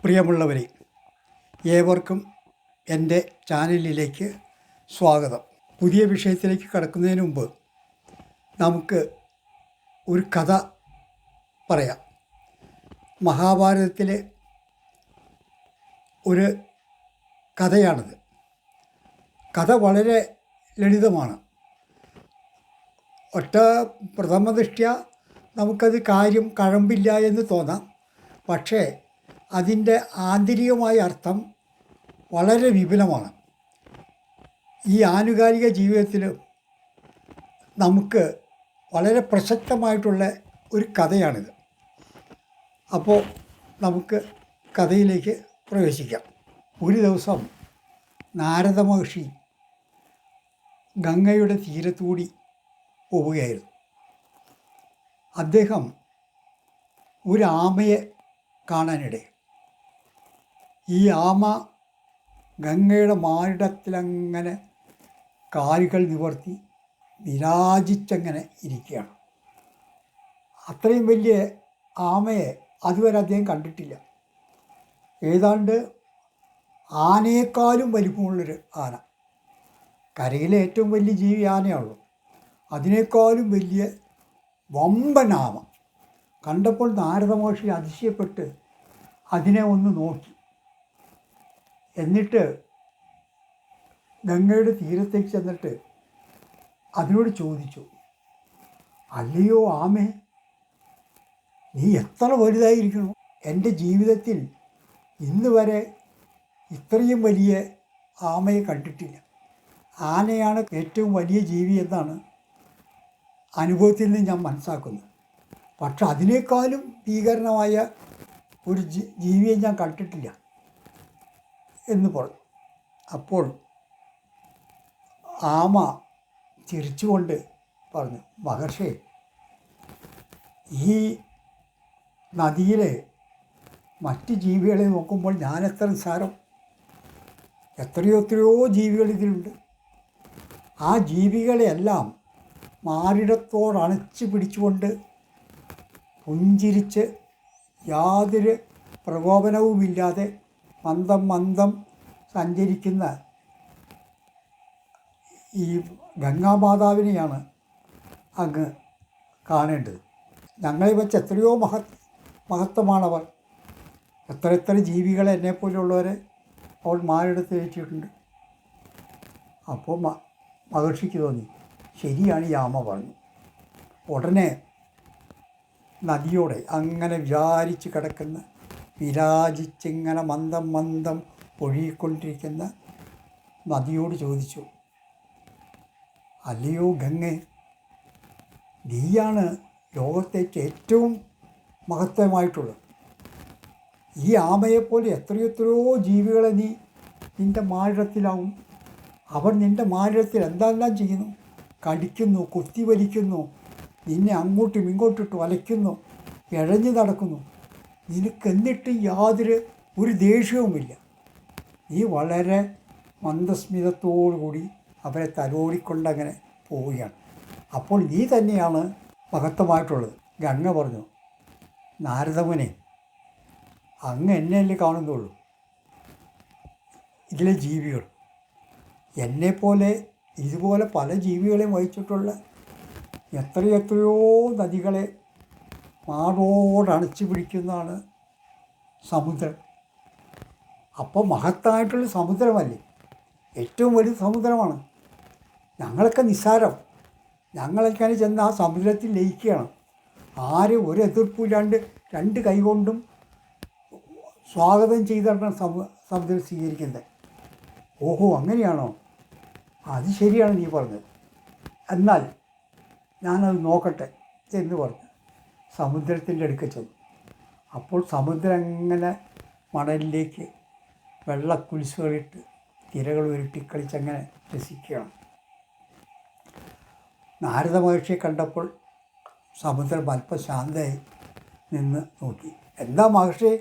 പ്രിയമുള്ളവരെ, ഏവർക്കും എൻ്റെ ചാനലിലേക്ക് സ്വാഗതം. പുതിയ വിഷയത്തിലേക്ക് കടക്കുന്നതിന് മുമ്പ് നമുക്ക് ഒരു കഥ പറയാം. മഹാഭാരതത്തിലെ ഒരു കഥയാണിത്. കഥ വളരെ ലളിതമാണ്. ഒറ്റ പ്രഥമദൃഷ്ട്യാ നമുക്കത് കാര്യം കഴമ്പില്ല എന്ന് തോന്നാം. പക്ഷേ അതിൻ്റെ ആന്തരികമായ അർത്ഥം വളരെ വിപുലമാണ്. ഈ ആനുകാലിക ജീവിതത്തിൽ നമുക്ക് വളരെ പ്രസക്തമായിട്ടുള്ള ഒരു കഥയാണിത്. അപ്പോൾ നമുക്ക് കഥയിലേക്ക് പ്രവേശിക്കാം. ഒരു ദിവസം നാരദ മഹർഷി ഗംഗയുടെ തീരത്തുകൂടി പോവുകയായിരുന്നു. അദ്ദേഹം ഒരു ആമയെ കാണാനിടയായി. ഈ ആമ ഗംഗയുടെ മാറിടത്തിലങ്ങനെ കാലുകൾ നിവർത്തി വിരാജിച്ചങ്ങനെ ഇരിക്കുകയാണ്. അത്രയും വലിയ ആമയെ അതുവരെ അദ്ദേഹം കണ്ടിട്ടില്ല. ഏതാണ്ട് ആനയേക്കാളും വലിപ്പമുള്ളൊരു ആന. കരയിലെ ഏറ്റവും വലിയ ജീവി ആനയാണല്ലോ. അതിനേക്കാളും വലിയ വമ്പൻ ആമ കണ്ടപ്പോൾ നാരദ മഹർഷി അതിശയപ്പെട്ട് അതിനെ ഒന്ന് നോക്കി. എന്നിട്ട് ഗംഗയുടെ തീരത്തേക്ക് ചെന്നിട്ട് അതിനോട് ചോദിച്ചു, അല്ലയോ ആമേ, നീ എത്ര വലുതായിരിക്കണു? എൻ്റെ ജീവിതത്തിൽ ഇന്ന് വരെ ഇത്രയും വലിയ ആമയെ കണ്ടിട്ടില്ല. ആനയാണ് ഏറ്റവും വലിയ ജീവി എന്നാണ് അനുഭവത്തിൽ നിന്ന് ഞാൻ മനസ്സിലാക്കുന്നത്. പക്ഷെ അതിനേക്കാളും ഭീകരമായ ഒരു ജീവിയെ ഞാൻ കണ്ടിട്ടില്ല എന്ന് പറഞ്ഞു. അപ്പോൾ ആമ ചിരിച്ചുകൊണ്ട് പറഞ്ഞു, മഹർഷി, ഈ നദിയിലെ മറ്റ് ജീവികളെ നോക്കുമ്പോൾ ഞാൻ എത്ര നിസ്സാരം. എത്രയോ ജീവികൾ ഇതിലുണ്ട്. ആ ജീവികളെയെല്ലാം മാറിടത്തോടണച്ച് പിടിച്ചുകൊണ്ട് പുഞ്ചിരിച്ച് യാതൊരു പ്രകോപനവുമില്ലാതെ മന്ദം സഞ്ചരിക്കുന്ന ഈ ഗംഗാമാതാവിനെയാണ് അങ്ങ് കാണേണ്ടത്. ഞങ്ങളെ വെച്ച് എത്രയോ മഹത്വമാണവർ. എത്ര ജീവികളെ എന്നെപ്പോലെയുള്ളവരെ അവൾ മാറിടത്ത് വെച്ചിട്ടുണ്ട്. അപ്പോൾ മഹർഷിക്ക് തോന്നി, ശരിയാണ് ഈ ആമ പറഞ്ഞു. ഉടനെ നദിയോടെ അങ്ങനെ വിചാരിച്ച് കിടക്കുന്ന, വിരാജിച്ചിങ്ങനെ മന്ദം ഒഴുകിക്കൊണ്ടിരിക്കുന്ന നദിയോട് ചോദിച്ചു, അല്ലയോ ഗംഗേ, നീയാണ് ലോകത്തേക്ക് ഏറ്റവും മഹത്വമായിട്ടുള്ളത്. ഈ ആമയെപ്പോലെ എത്രയോ ജീവികളെ നീ നിൻ്റെ മാറിടത്തിലാവും. അവർ നിൻ്റെ മാറിടത്തിൽ എന്തെല്ലാം ചെയ്യുന്നു? കടിക്കുന്നു, കുത്തിവലിക്കുന്നു, നിന്നെ അങ്ങോട്ടും ഇങ്ങോട്ടിട്ട് വലയ്ക്കുന്നു, ഇഴഞ്ഞു നടക്കുന്നു. നിനക്കെന്നിട്ട് യാതൊരു ദേഷ്യവുമില്ല. നീ വളരെ മന്ദസ്മിതത്തോടുകൂടി അവരെ തലോടിക്കൊണ്ടങ്ങനെ പോവുകയാണ്. അപ്പോൾ നീ തന്നെയാണ് മഹത്വമായിട്ടുള്ളത്. ഗംഗ പറഞ്ഞു, നാരദമുനെ, അങ്ങ് എന്നെയല്ലേ കാണുന്നുള്ളൂ. ഇതിലെ ജീവികൾ എന്നെപ്പോലെ ഇതുപോലെ പല ജീവികളെയും വഹിച്ചിട്ടുള്ള എത്രയോ നദികളെ മാറോടണച്ച് പിടിക്കുന്നതാണ് സമുദ്രം. അപ്പോൾ മഹത്തായിട്ടുള്ള സമുദ്രമല്ലേ, ഏറ്റവും വലിയ സമുദ്രമാണ്. ഞങ്ങളൊക്കെ നിസ്സാരം. ഞങ്ങളൊക്കെ ചെന്ന് ആ സമുദ്രത്തിൽ ലയിക്കുകയാണ്. ആരും ഒരു എതിർപ്പില്ലാണ്ട് രണ്ട് കൈകൊണ്ടും സ്വാഗതം ചെയ്താണ് സമുദ്രം സ്വീകരിക്കുന്നത്. ഓഹോ, അങ്ങനെയാണോ? അത് ശരിയാണ് നീ പറഞ്ഞത്. എന്നാൽ ഞാനത് നോക്കട്ടെ എന്ന് പറഞ്ഞു സമുദ്രത്തിൻ്റെ അടുക്ക ചെന്നു. അപ്പോൾ സമുദ്രം അങ്ങനെ മണലിലേക്ക് വെള്ളക്കുലിസുകളിട്ട് തിരകൾ ഉരുട്ടിക്കളിച്ചങ്ങനെ രസിക്കുകയാണ്. നാരദ മഹർഷിയെ കണ്ടപ്പോൾ സമുദ്രം അല്പം ശാന്തമായി നിന്ന് നോക്കി. എന്താ മഹർഷി,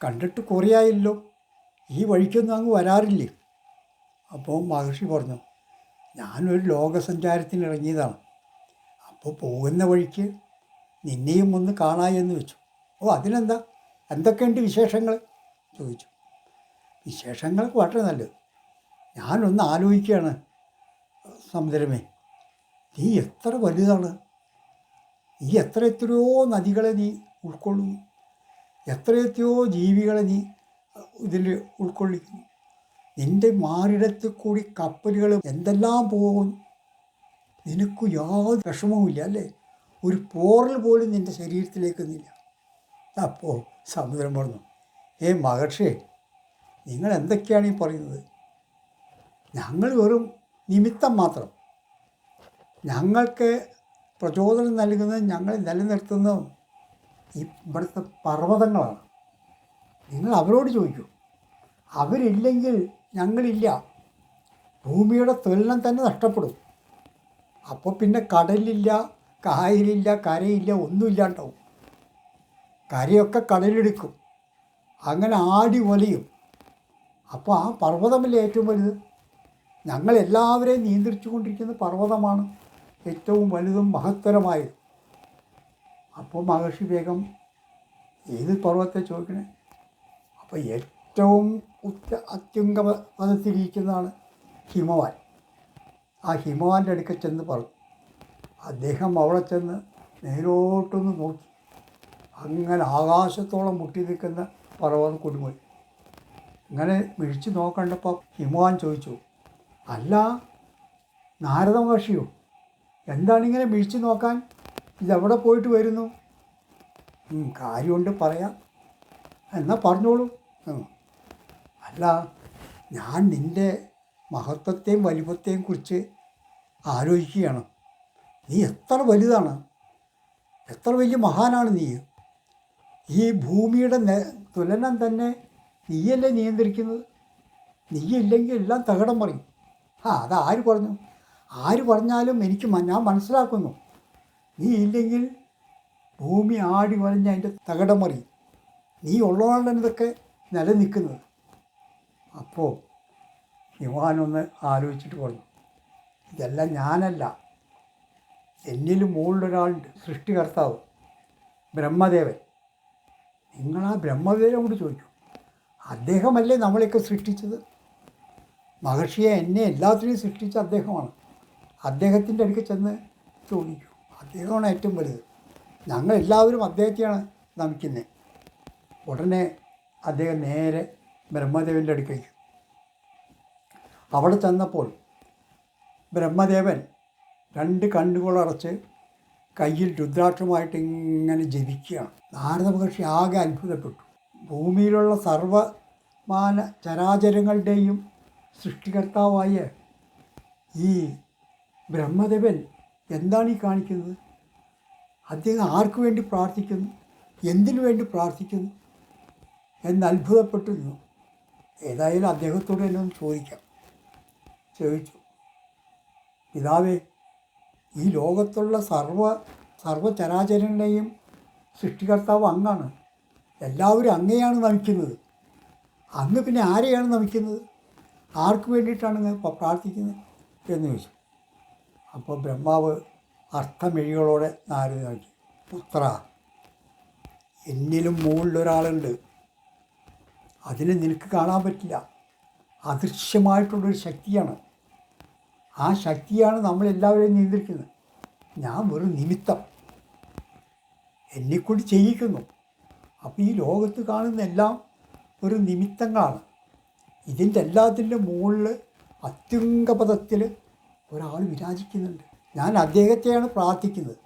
കണ്ടിട്ട് കുറേയായല്ലോ, ഈ വഴിക്കൊന്നും അങ്ങ് വരാറില്ലേ? അപ്പോൾ മഹർഷി പറഞ്ഞു, ഞാനൊരു ലോകസഞ്ചാരത്തിന് ഇറങ്ങിയതാണ്. അപ്പോൾ പോകുന്ന വഴിക്ക് നിന്നെയും ഒന്ന് കാണാമെന്ന് വെച്ചു. ഓ, അതിനെന്താ, എന്തൊക്കെയുണ്ട് വിശേഷങ്ങൾ ചോദിച്ചു. വിശേഷങ്ങൾക്ക് വളരെ നല്ലത്. ഞാനൊന്ന് ആലോചിക്കുകയാണ് സമുദ്രമേ, നീ എത്ര വലുതാണ്. നീ എത്രയോ നദികളെ നീ ഉൾക്കൊള്ളുന്നു, എത്രയോ ജീവികളെ നീ ഇതിൽ ഉൾക്കൊള്ളിക്കുന്നു. നിൻ്റെ മാറിടത്തിൽ കൂടി കപ്പലുകൾ എന്തെല്ലാം പോകുന്നു. നിനക്ക് യാതൊരു വിഷമവുമില്ല അല്ലേ? ഒരു പോറൽ പോലും നിൻ്റെ ശരീരത്തിലേക്കൊന്നില്ല. അപ്പോൾ സമുദ്രം പറഞ്ഞു, മഹർഷേ, നിങ്ങൾ എന്തൊക്കെയാണ് ഈ പറയുന്നത്? ഞങ്ങൾ വെറും നിമിത്തം മാത്രം. ഞങ്ങൾക്ക് പ്രചോദനം നൽകുന്നതും ഞങ്ങളെ നിലനിർത്തുന്നതും ഈ ഇവിടുത്തെ പർവ്വതങ്ങളാണ്. നിങ്ങൾ അവരോട് ചോദിക്കൂ. അവരില്ലെങ്കിൽ ഞങ്ങളില്ല. ഭൂമിയുടെ തൊലനം തന്നെ നഷ്ടപ്പെടും. അപ്പോൾ പിന്നെ കടലില്ല, കായലില്ല, കരയില്ല, ഒന്നുമില്ലാണ്ടാവും. കരയൊക്കെ കടലെടുക്കും. അങ്ങനെ ആടി ഒലയും. അപ്പോൾ ആ പർവ്വതമല്ലേ ഏറ്റവും വലുത്? ഞങ്ങളെല്ലാവരെയും നിയന്ത്രിച്ചു കൊണ്ടിരിക്കുന്ന പർവ്വതമാണ് ഏറ്റവും വലുതും മഹത്തരമായത്. അപ്പോൾ മഹർഷി വേഗം ഏത് പർവ്വതത്തെ ചോദിക്കണേ? അപ്പോൾ ഏറ്റവും അത്യുംഗ പദത്തിലിരിക്കുന്നതാണ് ഹിമവാൻ. ആ ഹിമവാൻ്റെ അടുക്കൽ ചെന്ന് പറഞ്ഞു. അദ്ദേഹം അവിടെ ചെന്ന് നേരോട്ടൊന്ന് നോക്കി. അങ്ങനെ ആകാശത്തോളം മുട്ടി നിൽക്കുന്ന പർവ്വതം കൊടുമുടി. ഇങ്ങനെ വിഴിച്ച് നോക്കണ്ടപ്പോൾ ഹിമവാൻ ചോദിച്ചു, അല്ല നാരദ മഹർഷിയോ, എന്താണിങ്ങനെ വിഴിച്ച് നോക്കാൻ? ഇതെവിടെ പോയിട്ട് വരുന്നു? കാര്യമുണ്ട് പറയാം. എന്നാൽ പറഞ്ഞോളൂ. അല്ല, ഞാൻ നിൻ്റെ മഹത്വത്തെയും വലിപ്പത്തെയും കുറിച്ച് ആലോചിക്കുകയാണ്. നീ എത്ര വലുതാണ്, എത്ര വലിയ മഹാനാണ് നീ. ഈ ഭൂമിയുടെ തുലനം തന്നെ നീയല്ലേ നിയന്ത്രിക്കുന്നത്. നീയില്ലെങ്കിൽ എല്ലാം തകിടം മറിയും. അതാര് പറഞ്ഞു? ആര് പറഞ്ഞാലും ഞാൻ മനസ്സിലാക്കുന്നു. നീ ഇല്ലെങ്കിൽ ഭൂമി ആടി വലഞ്ഞ് അതിൻ്റെ തകിടം മറിയും. നീ ഉള്ളതുകൊണ്ടാണ് ഇതൊക്കെ നിലനിൽക്കുന്നത്. അപ്പോൾ ഹിമാനൊന്ന് ആലോചിച്ചിട്ട് പറഞ്ഞു, ഇതെല്ലാം ഞാനല്ല, എന്നിലും മുകളിലൊരാളുണ്ട്, സൃഷ്ടികർത്താവ് ബ്രഹ്മദേവൻ. നിങ്ങൾ ആ ബ്രഹ്മദേവനെ കൊണ്ട് ചോദിക്കൂ. അദ്ദേഹമല്ലേ നമ്മളെയൊക്കെ സൃഷ്ടിച്ചത്? മഹർഷിയെ, എന്നെ എല്ലാത്തിനെയും സൃഷ്ടിച്ച അദ്ദേഹമാണ്. അദ്ദേഹത്തിൻ്റെ അടുക്കൽ ചെന്ന് ചോദിക്കൂ. അദ്ദേഹമാണ് ഏറ്റവും വലുത്. ഞങ്ങളെല്ലാവരും അദ്ദേഹത്തെയാണ് നമിക്കുന്നത്. ഉടനെ അദ്ദേഹം നേരെ ബ്രഹ്മദേവൻ്റെ അടുക്കലേക്ക്. അവിടെ ചെന്നപ്പോൾ ബ്രഹ്മദേവൻ 2 കണ്ണുകളടച്ച് കയ്യിൽ രുദ്രാക്ഷമായിട്ട് ഇങ്ങനെ ജപിക്കുകയാണ്. നാരദ മഹർഷി ആകെ അത്ഭുതപ്പെട്ടു. ഭൂമിയിലുള്ള സർവമാന ചരാചരങ്ങളുടെയും സൃഷ്ടികർത്താവായ ഈ ബ്രഹ്മദേവൻ എന്താണ് ഈ കാണിക്കുന്നത്? അദ്ദേഹം ആർക്കു വേണ്ടി പ്രാർത്ഥിക്കുന്നു, എന്തിനു വേണ്ടി പ്രാർത്ഥിക്കുന്നു എന്ന് അത്ഭുതപ്പെട്ടിരുന്നു. ഏതായാലും അദ്ദേഹത്തോട് തന്നെ ഒന്ന് ചോദിച്ചു, പിതാവേ, ഈ ലോകത്തുള്ള സർവചരാചരങ്ങളെയും സൃഷ്ടികർത്താവ് അങ്ങാണ്. എല്ലാവരും അങ്ങനെയാണ് നമിക്കുന്നത്. അങ്ങ് പിന്നെ ആരെയാണ് നമിക്കുന്നത്? ആർക്ക് വേണ്ടിയിട്ടാണ് അങ്ങ് പ്രാർത്ഥിക്കുന്നത് എന്ന് ചോദിച്ചു. അപ്പോൾ ബ്രഹ്മാവ് അർത്ഥമെഴികളോടെ നാരദനെ നോക്കി. പുത്ര, എന്നിലും മുകളിലൊരാളുണ്ട്. അതിനെ നിനക്ക് കാണാൻ പറ്റില്ല. അദൃശ്യമായിട്ടുള്ളൊരു ശക്തിയാണ്. ആ ശക്തിയാണ് നമ്മളെല്ലാവരെയും നിയന്ത്രിക്കുന്നത്. ഞാൻ വെറും നിമിത്തം, എന്നെക്കൊണ്ട് ചെയ്യിക്കുന്നു. അപ്പോൾ ഈ ലോകത്ത് കാണുന്ന എല്ലാം ഒരു നിമിത്തങ്ങളാണ്. ഇതിൻ്റെ എല്ലാത്തിൻ്റെ മുകളിൽ അത്യുംഗപദത്തിൽ ഒരാൾ വിരാജിക്കുന്നുണ്ട്. ഞാൻ അദ്ദേഹത്തെയാണ് പ്രാർത്ഥിക്കുന്നത്.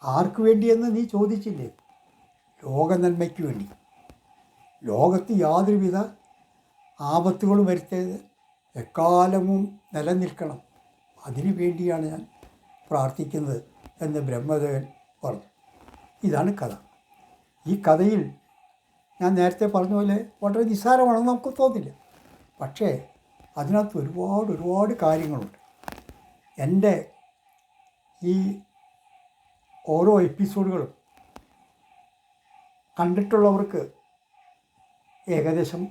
ആർക്ക് വേണ്ടിയെന്ന് നീ ചോദിച്ചില്ലേ? ലോകനന്മയ്ക്ക് വേണ്ടി. ലോകത്ത് യാതൊരുവിധ ആപത്തുകളും വരുത്തരുത്, എക്കാലവും നിലനിൽക്കണം. അതിനു വേണ്ടിയാണ് ഞാൻ പ്രാർത്ഥിക്കുന്നത് എന്ന് ബ്രഹ്മദേവൻ പറഞ്ഞു. ഇതാണ് കഥ. ഈ കഥയിൽ ഞാൻ നേരത്തെ പറഞ്ഞ പോലെ വളരെ നിസ്സാരമാണെന്ന് നമുക്ക് തോന്നില്ല. പക്ഷേ അതിനകത്ത് ഒരുപാട് കാര്യങ്ങളുണ്ട്. എൻ്റെ ഈ ഓരോ എപ്പിസോഡുകളും കണ്ടിട്ടുള്ളവർക്ക് ഏകദേശം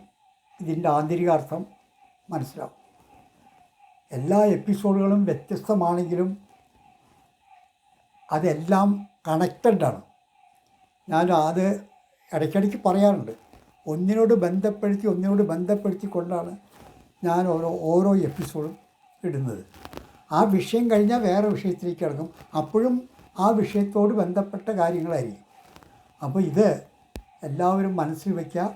ഇതിൻ്റെ ആന്തരികാർത്ഥം മനസ്സിലാവും. എല്ലാ എപ്പിസോഡുകളും വ്യത്യസ്തമാണെങ്കിലും അതെല്ലാം കണക്റ്റഡാണ്. ഞാൻ അത് ഇടയ്ക്കിടയ്ക്ക് പറയാറുണ്ട്. ഒന്നിനോട് ബന്ധപ്പെടുത്തിക്കൊണ്ടാണ് ഞാൻ ഓരോ എപ്പിസോഡും ഇടുന്നത്. ആ വിഷയം കഴിഞ്ഞാൽ വേറെ വിഷയത്തിലേക്ക് കിടക്കും, അപ്പോഴും ആ വിഷയത്തോട് ബന്ധപ്പെട്ട കാര്യങ്ങളായിരിക്കും. അപ്പോൾ ഇത് എല്ലാവരും മനസ്സിൽ വയ്ക്കുക.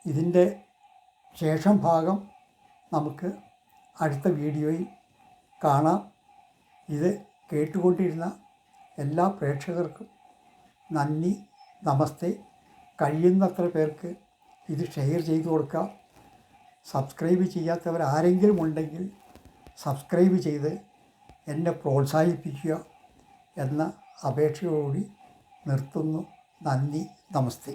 ഇതിൻ്റെ ശേഷം ഭാഗം നമുക്ക് അടുത്ത വീഡിയോയിൽ കാണാം. ഇത് കേട്ടുകൊണ്ടിരുന്ന എല്ലാ പ്രേക്ഷകർക്കും നന്ദി, നമസ്തേ. കഴിയുന്നത്ര പേർക്ക് ഇത് ഷെയർ ചെയ്തു കൊടുക്കാം. സബ്സ്ക്രൈബ് ചെയ്യാത്തവർ ആരെങ്കിലും ഉണ്ടെങ്കിൽ സബ്സ്ക്രൈബ് ചെയ്ത് എന്നെ പ്രോത്സാഹിപ്പിക്കുക എന്ന അപേക്ഷയോടുകൂടി നിർത്തുന്നു. നന്ദി, നമസ്തേ.